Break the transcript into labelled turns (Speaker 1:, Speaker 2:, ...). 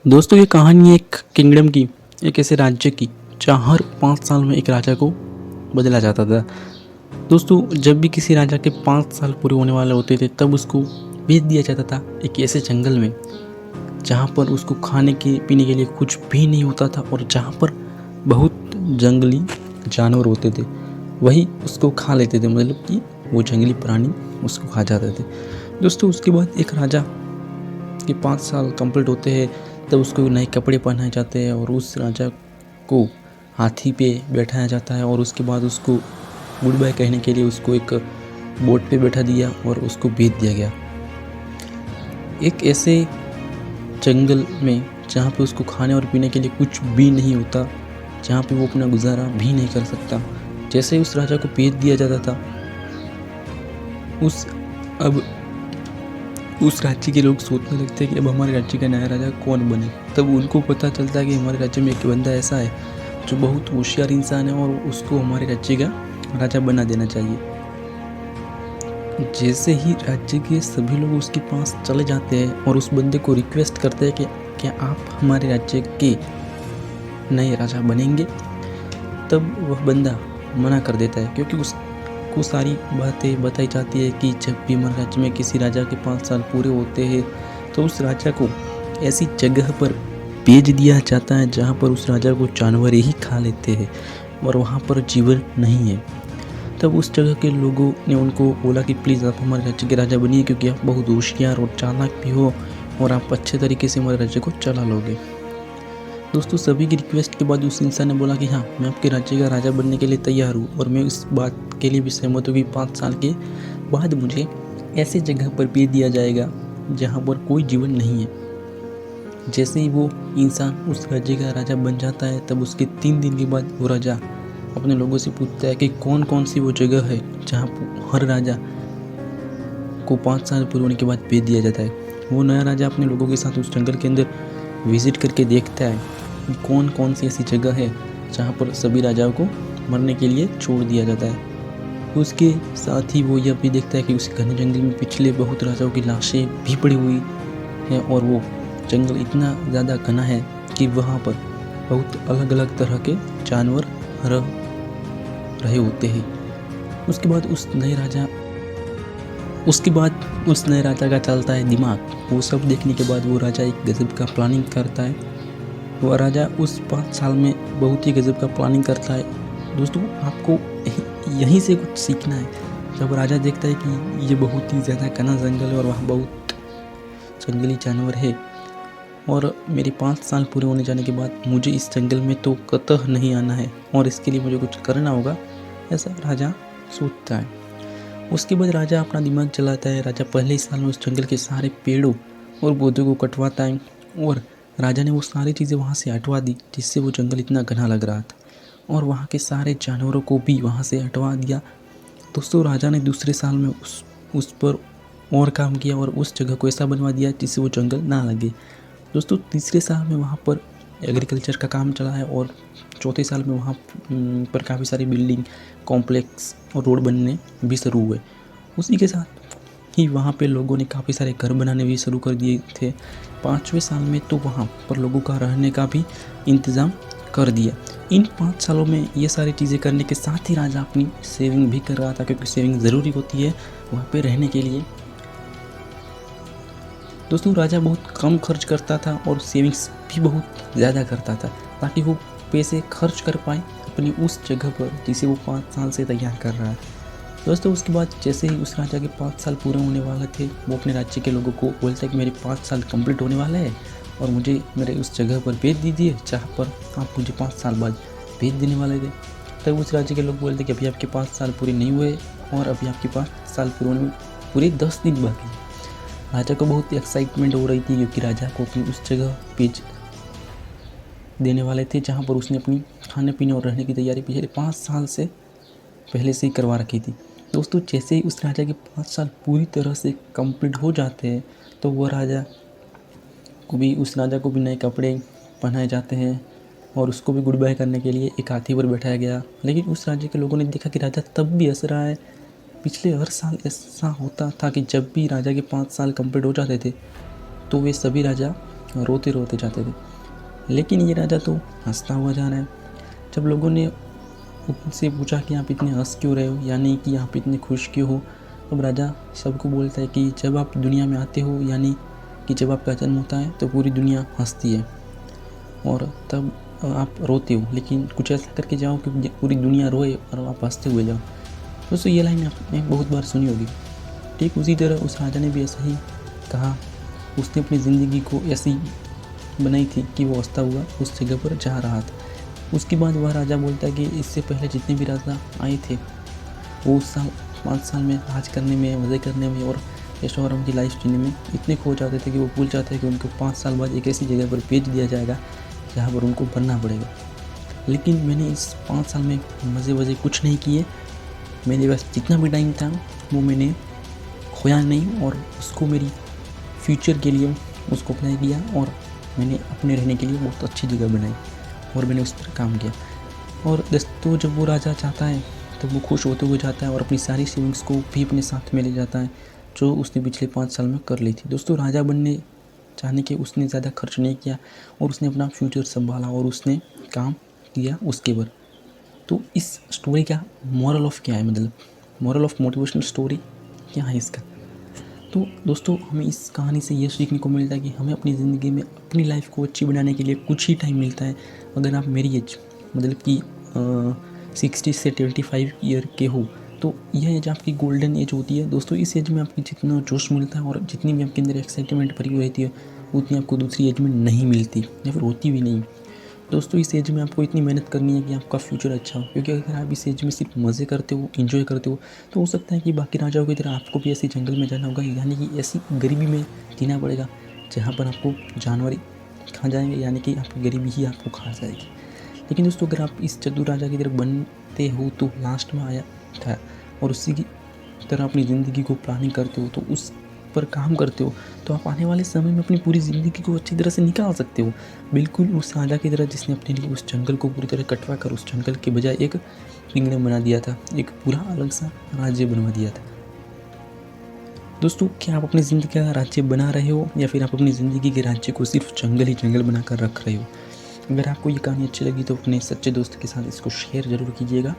Speaker 1: दोस्तों ये कहानी है एक किंगडम की, एक ऐसे राज्य की जहाँ हर 5 साल में एक राजा को बदला जाता था। दोस्तों जब भी किसी राजा के 5 साल पूरे होने वाले होते थे तब उसको भेज दिया जाता था एक ऐसे जंगल में जहाँ पर उसको खाने के पीने के लिए कुछ भी नहीं होता था और जहाँ पर बहुत जंगली जानवर होते थे, वही उसको खा लेते थे। मतलब कि वो जंगली प्राणी उसको खा जाते थे। दोस्तों उसके बाद एक राजा के 5 साल कंप्लीट होते हैं तब उसको नए कपड़े पहनाए जाते हैं और उस राजा को हाथी पे बैठाया जाता है और उसके बाद उसको गुड बाय कहने के लिए उसको एक बोट पे बैठा दिया और उसको भेज दिया गया एक ऐसे जंगल में जहाँ पे उसको खाने और पीने के लिए कुछ भी नहीं होता, जहाँ पे वो अपना गुजारा भी नहीं कर सकता। जैसे ही उस राजा को भेज दिया जाता था उस राज्य के लोग सोचने लगते हैं कि अब हमारे राज्य का नया राजा कौन बने। तब उनको पता चलता है कि हमारे राज्य में एक बंदा ऐसा है जो बहुत होशियार इंसान है और उसको हमारे राज्य का राजा बना देना चाहिए। जैसे ही राज्य के सभी लोग उसके पास चले जाते हैं और उस बंदे को रिक्वेस्ट करते हैं कि क्या आप हमारे राज्य के नए राजा बनेंगे, तब वह बंदा मना कर देता है क्योंकि को सारी बातें बताई जाती है कि जब भी हमारे राज्य में किसी राजा के 5 साल पूरे होते हैं तो उस राजा को ऐसी जगह पर भेज दिया जाता है जहाँ पर उस राजा को जानवर ही खा लेते हैं और वहाँ पर जीवन नहीं है। तब उस जगह के लोगों ने उनको बोला कि प्लीज़ आप हमारे राज्य के राजा बनिए क्योंकि आप बहुत होशियार और चालाक भी हो और आप अच्छे तरीके से हमारे राज्य को चला लोगे। दोस्तों सभी की रिक्वेस्ट के बाद उस इंसान ने बोला कि हाँ, मैं आपके राज्य का राजा बनने के लिए तैयार हूँ और मैं इस बात के लिए भी सहमत हूँ कि 5 साल के बाद मुझे ऐसी जगह पर भेज दिया जाएगा जहाँ पर कोई जीवन नहीं है। जैसे ही वो इंसान उस राज्य का राजा बन जाता है तब उसके 3 दिन के बाद वो राजा अपने लोगों से पूछता है कि कौन कौन सी वो जगह है जहाँ हर राजा को 5 साल पूरे होने के बाद भेज दिया जाता है। वो नया राजा अपने लोगों के साथ उस जंगल के अंदर विजिट करके देखता है कौन कौन सी ऐसी जगह है जहाँ पर सभी राजाओं को मरने के लिए छोड़ दिया जाता है। उसके साथ ही वो यह भी देखता है कि उस घने जंगल में पिछले बहुत राजाओं की लाशें भी पड़ी हुई हैं और वो जंगल इतना ज़्यादा घना है कि वहाँ पर बहुत अलग अलग तरह के जानवर रह रहे होते हैं। उसके बाद उस नए राजा का चलता है दिमाग। वो सब देखने के बाद वो राजा एक गजब का प्लानिंग करता है। वो राजा उस 5 साल में बहुत ही गजब का प्लानिंग करता है। दोस्तों आपको यहीं से कुछ सीखना है। जब राजा देखता है कि ये बहुत ही ज़्यादा घना जंगल है और वहाँ बहुत जंगली जानवर है और मेरे 5 साल पूरे होने जाने के बाद मुझे इस जंगल में तो कतई नहीं आना है और इसके लिए मुझे कुछ करना होगा, ऐसा राजा सोचता है। उसके बाद राजा अपना दिमाग चलाता है। राजा पहले ही साल में उस जंगल के सारे पेड़ों और पौधों को कटवाता है और राजा ने वो सारी चीज़ें वहाँ से हटवा दी जिससे वो जंगल इतना घना लग रहा था और वहाँ के सारे जानवरों को भी वहाँ से हटवा दिया। दोस्तों राजा ने दूसरे साल में उस पर और काम किया और उस जगह को ऐसा बनवा दिया जिससे वो जंगल ना लगे। दोस्तों तीसरे साल में वहाँ पर एग्रीकल्चर का काम चला है और चौथे साल में वहाँ पर काफ़ी सारी बिल्डिंग कॉम्प्लेक्स और रोड बनने भी शुरू हुए। उसी के साथ ही वहाँ पे लोगों ने काफ़ी सारे घर बनाने भी शुरू कर दिए थे। 5वें साल में तो वहाँ पर लोगों का रहने का भी इंतज़ाम कर दिया। इन 5 सालों में ये सारी चीज़ें करने के साथ ही राजा अपनी सेविंग भी कर रहा था क्योंकि सेविंग ज़रूरी होती है वहाँ पे रहने के लिए। दोस्तों राजा बहुत कम खर्च करता था और सेविंग्स भी बहुत ज़्यादा करता था ताकि वो पैसे खर्च कर पाए अपनी उस जगह पर जिसे वो 5 साल से तैयार कर रहा है। दोस्तों उसके बाद जैसे ही उस राजा के 5 साल पूरे होने वाले थे वो अपने राज्य के लोगों को बोलता है कि मेरे 5 साल कंप्लीट होने वाले हैं और मुझे मेरे उस जगह पर भेज दीजिए जहाँ पर आप मुझे 5 साल बाद भेज देने वाले थे। तब उस राज्य के लोग बोलते कि अभी आपके 5 साल पूरे नहीं हुए और अभी आपके 5 साल पूरे होने में पूरे 10 दिन बाकी। राजा को बहुत एक्साइटमेंट हो रही थी क्योंकि राजा को अपनी उस जगह भेज देने वाले थे जहाँ पर उसने अपनी खाने पीने और रहने की तैयारी पिछले 5 साल से पहले से ही करवा रखी थी। दोस्तों जैसे ही उस राजा के 5 साल पूरी तरह से कंप्लीट हो जाते हैं तो उस राजा को भी नए कपड़े पहनाए जाते हैं और उसको भी गुड बाय करने के लिए एक हाथी पर बैठाया गया। लेकिन उस राज्य के लोगों ने देखा कि राजा तब भी हंस रहा है। पिछले हर साल ऐसा होता था कि जब भी राजा के 5 साल कंप्लीट हो जाते थे तो वे सभी राजा रोते रोते जाते थे। लेकिन ये राजा तो हंसता हुआ जा रहा है। जब लोगों ने उनसे पूछा कि आप इतने हंस क्यों रहे हो, यानी कि आप इतने खुश क्यों हो, तब राजा सबको बोलता है कि जब आप दुनिया में आते हो, यानी कि जब आपका जन्म होता है तो पूरी दुनिया हंसती है और तब आप रोते हो, लेकिन कुछ ऐसा करके जाओ कि पूरी दुनिया रोए और आप हंसते हुए जाओ। दोस्तों ये लाइन आपने बहुत बार सुनी होगी। ठीक उसी तरह उस राजा ने भी ऐसा ही कहा। उसने अपनी ज़िंदगी को ऐसी बनाई थी कि वो हंसता हुआ उस जगह पर जा रहा था। उसके बाद वह राजा बोलता है कि इससे पहले जितने भी राजा आए थे वो उस साल 5 साल में राज करने में, मज़े करने में और ऐशो आराम की लाइफ जीने में इतने खो जाते थे कि वो भूल जाते हैं कि उनको 5 साल बाद एक ऐसी जगह पर भेज दिया जाएगा जहाँ पर उनको बनना पड़ेगा। लेकिन मैंने इस 5 साल में मज़े कुछ नहीं किए। मेरे पास जितना भी टाइम था वो मैंने खोया नहीं और उसको मेरी फ्यूचर के लिए उसको अप्लाई किया और मैंने अपने रहने के लिए बहुत अच्छी जगह बनाई और मैंने उस पर काम किया। और दोस्तों जब वो राजा चाहता है तो वो खुश होते हुए जाता है और अपनी सारी सेविंग्स को भी अपने साथ में ले जाता है जो उसने पिछले 5 साल में कर ली थी। दोस्तों राजा बनने चाहने के उसने ज़्यादा खर्च नहीं किया और उसने अपना फ्यूचर संभाला और उसने काम किया उसके ऊपर। तो इस स्टोरी का मॉरल ऑफ क्या है, मतलब मॉरल ऑफ मोटिवेशनल स्टोरी क्या है इसका? तो दोस्तों हमें इस कहानी से ये सीखने को मिलता है कि हमें अपनी ज़िंदगी में अपनी लाइफ को अच्छी बनाने के लिए कुछ ही टाइम मिलता है। अगर आप मेरी एज मतलब कि 60 से 25 ईयर के हो तो यह एज आपकी गोल्डन एज होती है। दोस्तों इस एज में आपको जितना जोश मिलता है और जितनी भी आपके अंदर एक्साइटमेंट भरी हुई रहती है उतनी आपको दूसरी एज में नहीं मिलती या फिर होती भी नहीं। दोस्तों इस एज में आपको इतनी मेहनत करनी है कि आपका फ्यूचर अच्छा हो, क्योंकि अगर आप इस एज में सिर्फ मज़े करते हो, एंजॉय करते हो, तो हो सकता है कि बाकी राजाओं की तरह आपको भी ऐसी जंगल में जाना होगा, यानी कि ऐसी गरीबी में जीना पड़ेगा जहाँ पर आपको जानवर ही खा जाएंगे, यानी कि आपकी गरीबी ही आपको खा जाएगी। लेकिन दोस्तों अगर आप इस चतुर राजा की तरह बनते हो तो लास्ट में आया था और उसी की तरह अपनी ज़िंदगी को प्लानिंग करते हो, तो उस पर काम करते हो, तो आप आने वाले समय में अपनी पूरी ज़िंदगी को अच्छी तरह से निकाल सकते हो। बिल्कुल उस राजा की तरह जिसने अपने लिए उस जंगल को पूरी तरह कटवा कर उस जंगल के बजाय एक किंगडम बना दिया था, एक पूरा अलग सा राज्य बनवा दिया था। दोस्तों क्या आप अपनी ज़िंदगी का राज्य बना रहे हो या फिर आप अपनी ज़िंदगी के राज्य को सिर्फ जंगल ही जंगल बनाकर रख रहे हो? अगर आपको ये कहानी अच्छी लगी तो अपने सच्चे दोस्त के साथ इसको शेयर ज़रूर कीजिएगा।